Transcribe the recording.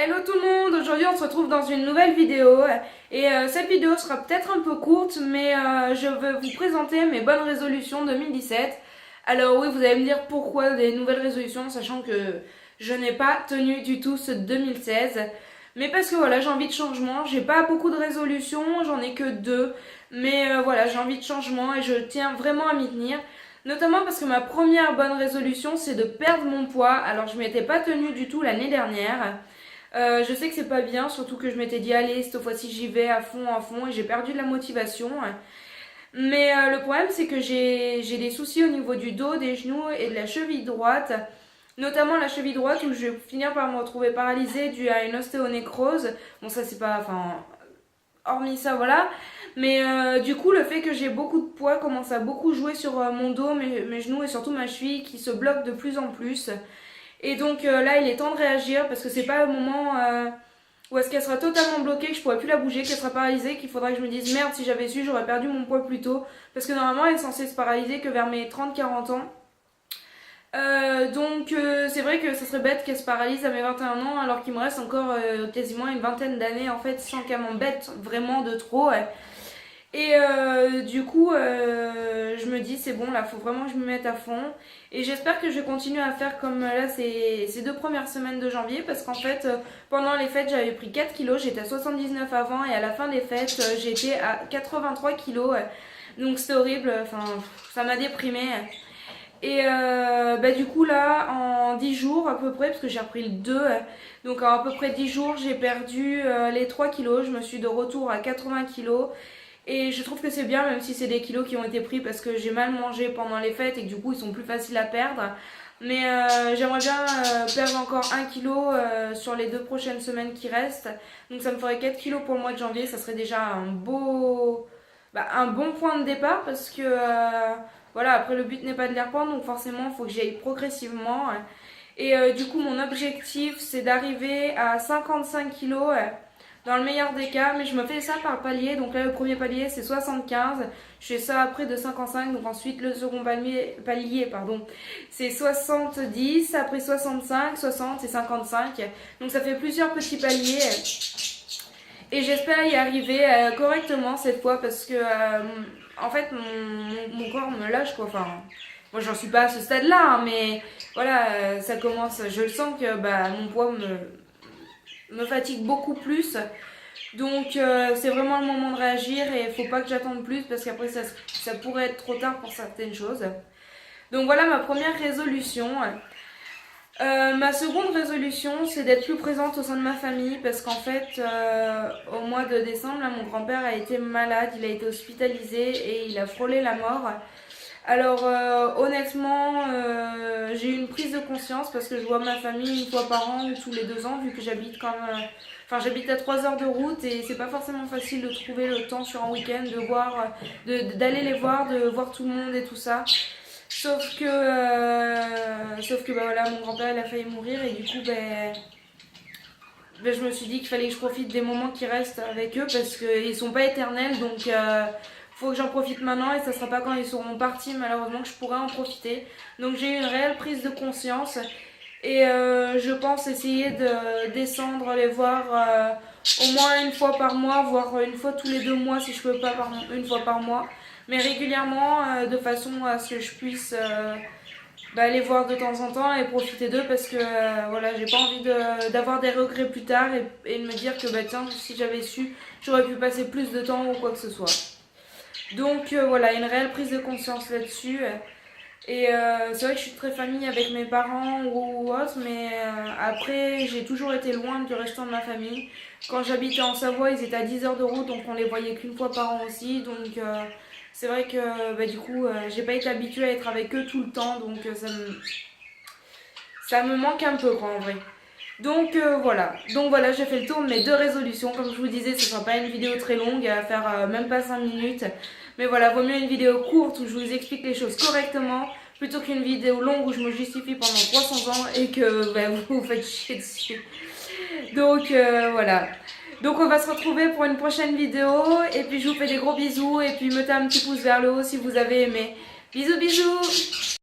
Hello tout le monde, aujourd'hui on se retrouve dans une nouvelle vidéo et cette vidéo sera peut-être un peu courte mais je vais vous présenter mes bonnes résolutions 2017. Alors oui, vous allez me dire pourquoi des nouvelles résolutions sachant que je n'ai pas tenu du tout ce 2016. Mais parce que voilà, j'ai envie de changement, j'ai pas beaucoup de résolutions, j'en ai que deux. Mais voilà, j'ai envie de changement et je tiens vraiment à m'y tenir. Notamment parce que ma première bonne résolution c'est de perdre mon poids. Alors je m'y étais pas tenue du tout l'année dernière. Je sais que c'est pas bien, surtout que je m'étais dit allez, cette fois-ci j'y vais à fond et j'ai perdu de la motivation. Mais le problème c'est que j'ai des soucis au niveau du dos, des genoux et de la cheville droite. Notamment la cheville droite où je vais finir par me retrouver paralysée dû à une ostéonécrose. Bon ça c'est pas... Enfin... Hormis ça voilà. Mais du coup le fait que j'ai beaucoup de poids commence à beaucoup jouer sur mon dos, mes genoux et surtout ma cheville qui se bloque de plus en plus. Et donc là, il est temps de réagir parce que c'est pas le moment où est-ce qu'elle sera totalement bloquée, que je pourrai plus la bouger, qu'elle sera paralysée, qu'il faudra que je me dise merde, si j'avais su, j'aurais perdu mon poids plus tôt. Parce que normalement, elle est censée se paralyser que vers mes 30-40 ans. C'est vrai que ça serait bête qu'elle se paralyse à mes 21 ans alors qu'il me reste encore quasiment une vingtaine d'années en fait sans qu'elle m'embête vraiment de trop. Et je me dis c'est bon, là faut vraiment que je me mette à fond. Et j'espère que je vais continuer à faire comme là ces deux premières semaines de janvier parce qu'en fait pendant les fêtes j'avais pris 4 kilos, j'étais à 79 avant et à la fin des fêtes j'étais à 83 kilos. Donc c'était horrible, enfin ça m'a déprimée. Et du coup là en 10 jours à peu près, parce que j'ai repris le 2, donc en à peu près 10 jours j'ai perdu les 3 kilos, je me suis de retour à 80 kilos. Et je trouve que c'est bien, même si c'est des kilos qui ont été pris parce que j'ai mal mangé pendant les fêtes et que du coup ils sont plus faciles à perdre. Mais j'aimerais bien perdre encore 1 kilo sur les 2 prochaines semaines qui restent. Donc ça me ferait 4 kilos pour le mois de janvier, ça serait déjà un bon point de départ parce que voilà, après le but n'est pas de les reprendre, donc forcément il faut que j'y aille progressivement. Et du coup mon objectif c'est d'arriver à 55 kilos. Dans le meilleur des cas, mais je me fais ça par palier. Donc là, le premier palier, c'est 75. Je fais ça après de 55. Donc ensuite, le second palier c'est 70. Après 65, 60 et 55. Donc ça fait plusieurs petits paliers. Et j'espère y arriver correctement cette fois parce que, en fait, mon corps me lâche, quoi. Enfin, moi, j'en suis pas à ce stade-là, hein, mais voilà, ça commence. Je le sens que mon poids me fatigue beaucoup plus. Donc c'est vraiment le moment de réagir et il faut pas que j'attende plus parce qu'après ça pourrait être trop tard pour certaines choses. Donc voilà ma première résolution. Ma seconde résolution c'est d'être plus présente au sein de ma famille parce qu'en fait au mois de décembre là, mon grand-père a été malade, il a été hospitalisé et il a frôlé la mort. Alors honnêtement, j'ai eu une prise de conscience parce que je vois ma famille une fois par an ou tous les 2 ans vu que j'habite quand même... j'habite à 3 heures de route et c'est pas forcément facile de trouver le temps sur un week-end de voir, d'aller les voir, de voir tout le monde et tout ça. Sauf que voilà, mon grand-père il a failli mourir et du coup je me suis dit qu'il fallait que je profite des moments qui restent avec eux parce qu'ils sont pas éternels donc faut que j'en profite maintenant et ça sera pas quand ils seront partis malheureusement que je pourrai en profiter. Donc j'ai eu une réelle prise de conscience et je pense essayer de descendre les voir au moins une fois par mois, voire une fois tous les 2 mois si je peux pas une fois par mois, mais régulièrement de façon à ce que je puisse les voir de temps en temps et profiter d'eux parce que voilà, j'ai pas envie d'avoir des regrets plus tard et de me dire que tiens, si j'avais su, j'aurais pu passer plus de temps ou quoi que ce soit. Donc voilà, une réelle prise de conscience là-dessus. Et c'est vrai que je suis très famille avec mes parents ou autres, mais après j'ai toujours été loin du restant de ma famille. Quand j'habitais en Savoie, ils étaient à 10 heures de route, donc on les voyait qu'une fois par an aussi. Donc c'est vrai que du coup, j'ai pas été habituée à être avec eux tout le temps, donc ça me manque un peu quoi en vrai. Donc voilà, j'ai fait le tour de mes 2 résolutions. Comme je vous disais, ce sera pas une vidéo très longue, à faire même pas 5 minutes. Mais voilà, vaut mieux une vidéo courte où je vous explique les choses correctement plutôt qu'une vidéo longue où je me justifie pendant 300 ans et que vous vous faites chier dessus. Donc voilà. Donc on va se retrouver pour une prochaine vidéo et puis je vous fais des gros bisous et puis mettez un petit pouce vers le haut si vous avez aimé. Bisous bisous.